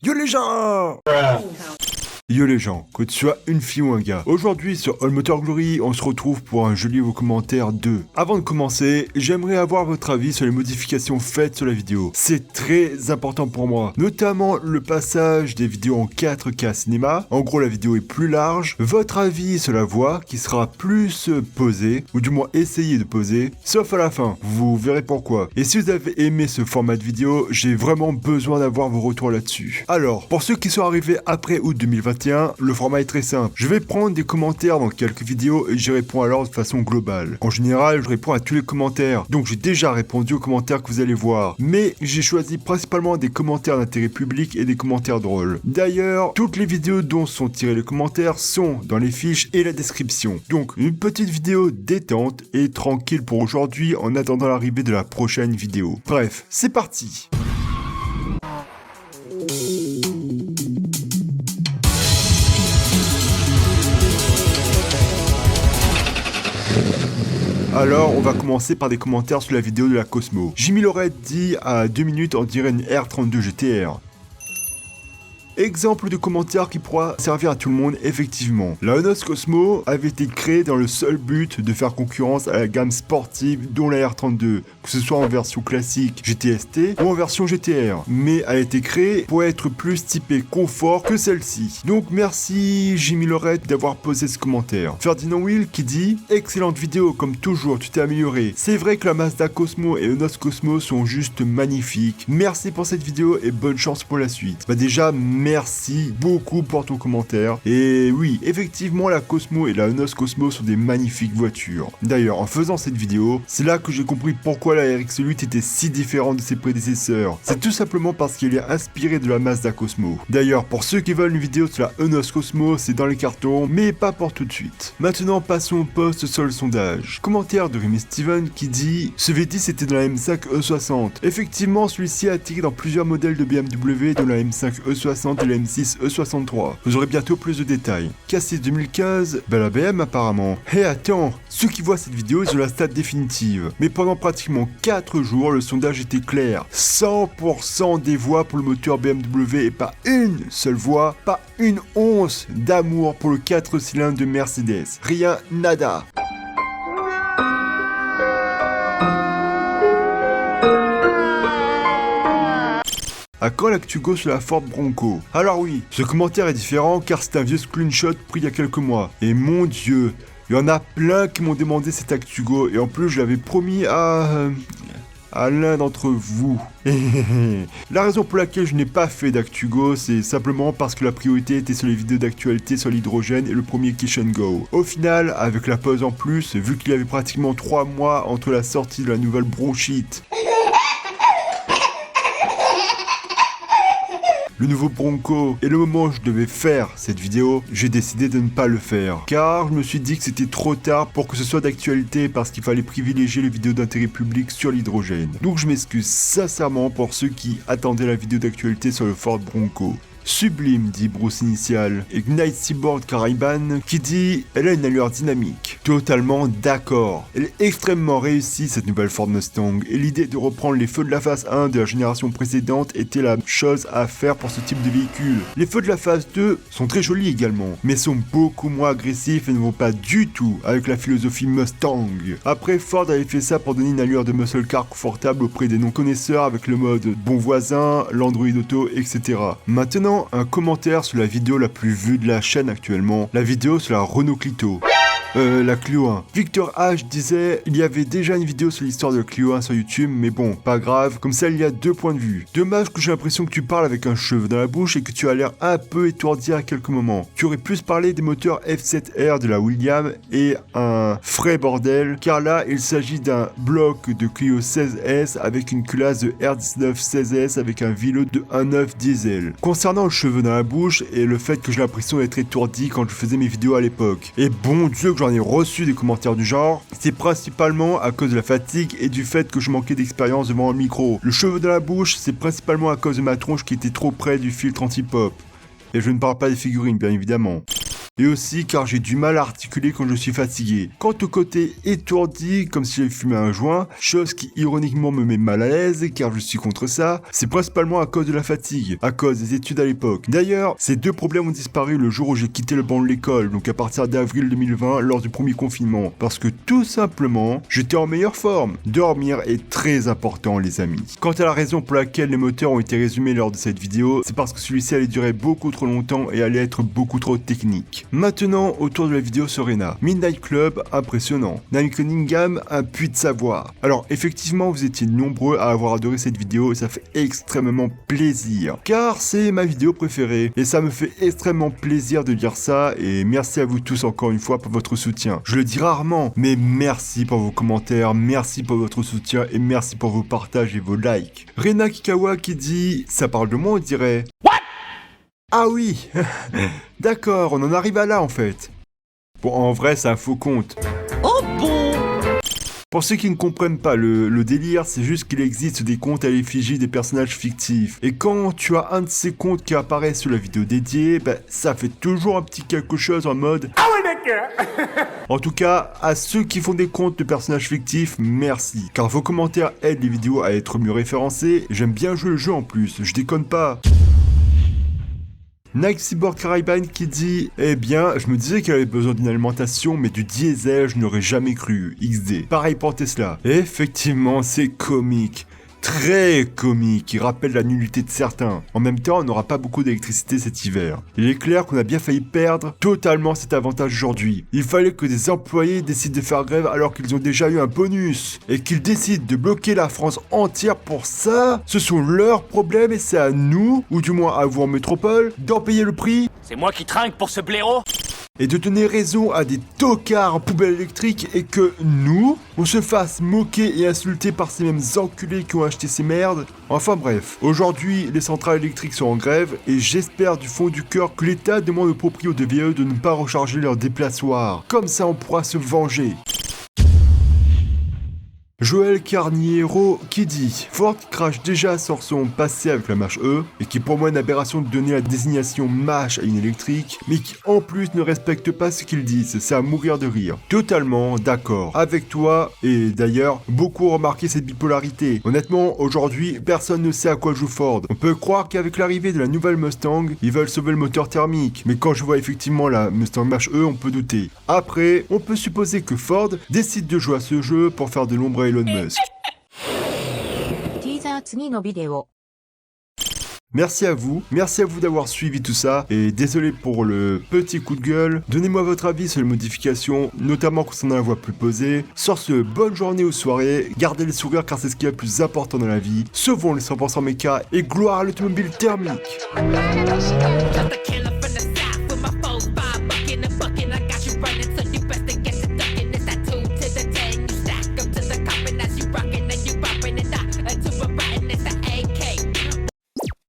Yo les gens! Yo les gens, que tu sois une fille ou un gars. Aujourd'hui sur All Motor Glory, on se retrouve pour un joli vos commentaires 2. Avant de commencer, j'aimerais avoir votre avis sur les modifications faites sur la vidéo. C'est très important pour moi, notamment le passage des vidéos en 4K cinéma. En gros, la vidéo est plus large. Votre avis sur la voix qui sera plus posée, ou du moins essayez de poser, sauf à la fin. Vous verrez pourquoi. Et si vous avez aimé ce format de vidéo, j'ai vraiment besoin d'avoir vos retours là-dessus. Alors, pour ceux qui sont arrivés après août 2021, le format est très simple. Je vais prendre des commentaires dans quelques vidéos et j'y réponds alors de façon globale. En général, je réponds à tous les commentaires, donc j'ai déjà répondu aux commentaires que vous allez voir. Mais j'ai choisi principalement des commentaires d'intérêt public et des commentaires drôles. D'ailleurs, toutes les vidéos dont sont tirés les commentaires sont dans les fiches et la description. Donc, une petite vidéo détente et tranquille pour aujourd'hui en attendant l'arrivée de la prochaine vidéo. Bref, c'est parti! Alors, on va commencer par des commentaires sur la vidéo de la Cosmo. Jimmy Lorette dit à 2 minutes on dirait une R32 GTR. Exemple de commentaire qui pourra servir à tout le monde, effectivement. La Honor Cosmo avait été créée dans le seul but de faire concurrence à la gamme sportive dont la R32, que ce soit en version classique GTST ou en version GTR. Mais a été créée pour être plus typée confort que celle-ci. Donc merci Jimmy Lorette d'avoir posé ce commentaire. Ferdinand Will qui dit « Excellente vidéo, comme toujours, tu t'es amélioré. C'est vrai que la Mazda Cosmo et Honor Cosmo sont juste magnifiques. Merci pour cette vidéo et bonne chance pour la suite. » Bah déjà, merci beaucoup pour ton commentaire. Et oui, effectivement, la Cosmo et la Honor Cosmo sont des magnifiques voitures. D'ailleurs, en faisant cette vidéo, c'est là que j'ai compris pourquoi la RX-8 était si différente de ses prédécesseurs. C'est tout simplement parce qu'elle est inspirée de la Mazda Cosmo. D'ailleurs, pour ceux qui veulent une vidéo sur la Honor Cosmo, c'est dans les cartons, mais pas pour tout de suite. Maintenant, passons au post sur le sondage. Commentaire de Rémi Steven qui dit « Ce V10 était dans la M5 E60. Effectivement, celui-ci a atterri dans plusieurs modèles de BMW, dont la M5 E60 et la M6 E63. Vous aurez bientôt plus de détails. K6 2015, la BM apparemment. Et attends, ceux qui voient cette vidéo, ils ont la stat définitive. Mais pendant pratiquement 4 jours, le sondage était clair. 100% des voix pour le moteur BMW et pas une seule voix, pas une once d'amour pour le 4 cylindres de Mercedes. Rien, nada. À quand l'Actugo sur la Ford Bronco? Alors oui, ce commentaire est différent car c'est un vieux screenshot pris il y a quelques mois. Et mon dieu, il y en a plein qui m'ont demandé cet Actugo et en plus je l'avais promis à l'un d'entre vous. La raison pour laquelle je n'ai pas fait d'Actugo, c'est simplement parce que la priorité était sur les vidéos d'actualité sur l'hydrogène et le premier Kish & Go. Au final, avec la pause en plus, vu qu'il y avait pratiquement 3 mois entre la sortie de la nouvelle bronchite, le nouveau Bronco et le moment où je devais faire cette vidéo, j'ai décidé de ne pas le faire. Car je me suis dit que c'était trop tard pour que ce soit d'actualité parce qu'il fallait privilégier les vidéos d'intérêt public sur l'hydrogène. Donc je m'excuse sincèrement pour ceux qui attendaient la vidéo d'actualité sur le Ford Bronco. Sublime, dit Bruce Initial. Ignite Seaboard Caribbean qui dit elle a une allure dynamique. Totalement d'accord. Elle est extrêmement réussie cette nouvelle Ford Mustang et l'idée de reprendre les feux de la phase 1 de la génération précédente était la chose à faire pour ce type de véhicule. Les feux de la phase 2 sont très jolis également, mais sont beaucoup moins agressifs et ne vont pas du tout avec la philosophie Mustang. Après, Ford avait fait ça pour donner une allure de muscle car confortable auprès des non-connaisseurs avec le mode bon voisin, l'Android Auto, etc. Maintenant, un commentaire sur la vidéo la plus vue de la chaîne actuellement, la vidéo sur la Renault Clio. La Clio 1. Victor H disait il y avait déjà une vidéo sur l'histoire de la Clio 1 sur YouTube, mais bon, pas grave, comme ça il y a 2 points de vue. Dommage que j'ai l'impression que tu parles avec un cheveu dans la bouche et que tu as l'air un peu étourdi à quelques moments. Tu aurais pu parler des moteurs F7R de la Williams et un frais bordel, car là il s'agit d'un bloc de Clio 16S avec une culasse de R19 16S avec un vélo de 1.9 diesel. Concernant le cheveu dans la bouche et le fait que j'ai l'impression d'être étourdi quand je faisais mes vidéos à l'époque. Et bon Dieu que j'en ai reçu des commentaires du genre, c'est principalement à cause de la fatigue et du fait que je manquais d'expérience devant un micro. Le cheveu dans la bouche, c'est principalement à cause de ma tronche qui était trop près du filtre anti-pop. Et je ne parle pas des figurines, bien évidemment. Et aussi car j'ai du mal à articuler quand je suis fatigué. Quant au côté étourdi, comme si j'avais fumé un joint, chose qui ironiquement me met mal à l'aise car je suis contre ça, c'est principalement à cause de la fatigue, à cause des études à l'époque. D'ailleurs, ces deux problèmes ont disparu le jour où j'ai quitté le banc de l'école, donc à partir d'avril 2020 lors du premier confinement, parce que tout simplement, j'étais en meilleure forme. Dormir est très important les amis. Quant à la raison pour laquelle les moteurs ont été résumés lors de cette vidéo, c'est parce que celui-ci allait durer beaucoup trop longtemps et allait être beaucoup trop technique. Maintenant, autour de la vidéo Serena. Midnight Club, impressionnant. Nine Cunningham, un puits de savoir. Alors effectivement, vous étiez nombreux à avoir adoré cette vidéo et ça fait extrêmement plaisir. Car c'est ma vidéo préférée. Et ça me fait extrêmement plaisir de dire ça et merci à vous tous encore une fois pour votre soutien. Je le dis rarement, mais merci pour vos commentaires, merci pour votre soutien et merci pour vos partages et vos likes. Rena Kikawa qui dit « Ça parle de moi on dirait ». Ah oui. D'accord, on en arrive à là en fait. Bon, en vrai, c'est un faux compte. Oh bon! Pour ceux qui ne comprennent pas le délire, c'est juste qu'il existe des comptes à l'effigie des personnages fictifs. Et quand tu as un de ces comptes qui apparaît sur la vidéo dédiée, ça fait toujours un petit quelque chose en mode « Ah ouais d'accord !» En tout cas, à ceux qui font des comptes de personnages fictifs, merci. Car vos commentaires aident les vidéos à être mieux référencées. J'aime bien jouer le jeu en plus, je déconne pas. Nike Cyborg Caribbean qui dit « Eh bien, je me disais qu'elle avait besoin d'une alimentation, mais du diesel, je n'aurais jamais cru. XD. » Pareil pour Tesla. Effectivement, c'est comique. Très comique, il rappelle la nullité de certains. En même temps, on n'aura pas beaucoup d'électricité cet hiver. Il est clair qu'on a bien failli perdre totalement cet avantage aujourd'hui. Il fallait que des employés décident de faire grève alors qu'ils ont déjà eu un bonus. Et qu'ils décident de bloquer la France entière pour ça. Ce sont leurs problèmes et c'est à nous, ou du moins à vous en métropole, d'en payer le prix. C'est moi qui trinque pour ce blaireau! Et de donner raison à des tocards en poubelle électrique et que nous, on se fasse moquer et insulter par ces mêmes enculés qui ont acheté ces merdes. Enfin bref, aujourd'hui les centrales électriques sont en grève et j'espère du fond du cœur que l'État demande aux proprios de VE de ne pas recharger leurs déplaçoirs. Comme ça on pourra se venger. Joël Carniero qui dit Ford crache déjà sur son passé avec la marche E et qui pour moi une aberration de donner la désignation MASH à une électrique mais qui en plus ne respecte pas ce qu'ils disent, c'est à mourir de rire. Totalement d'accord avec toi et d'ailleurs beaucoup ont remarqué cette bipolarité. Honnêtement aujourd'hui personne ne sait à quoi joue Ford. On peut croire qu'avec l'arrivée de la nouvelle Mustang ils veulent sauver le moteur thermique mais quand je vois effectivement la Mustang Mach E on peut douter. Après on peut supposer que Ford décide de jouer à ce jeu pour faire de l'ombre à Elon Musk. Merci à vous d'avoir suivi tout ça, et désolé pour le petit coup de gueule. Donnez-moi votre avis sur les modifications, notamment concernant la voix plus posée. Sur ce, bonne journée ou soirée, gardez le sourire car c'est ce qui est le plus important dans la vie. Sauvons les 100% méca et gloire à l'automobile thermique.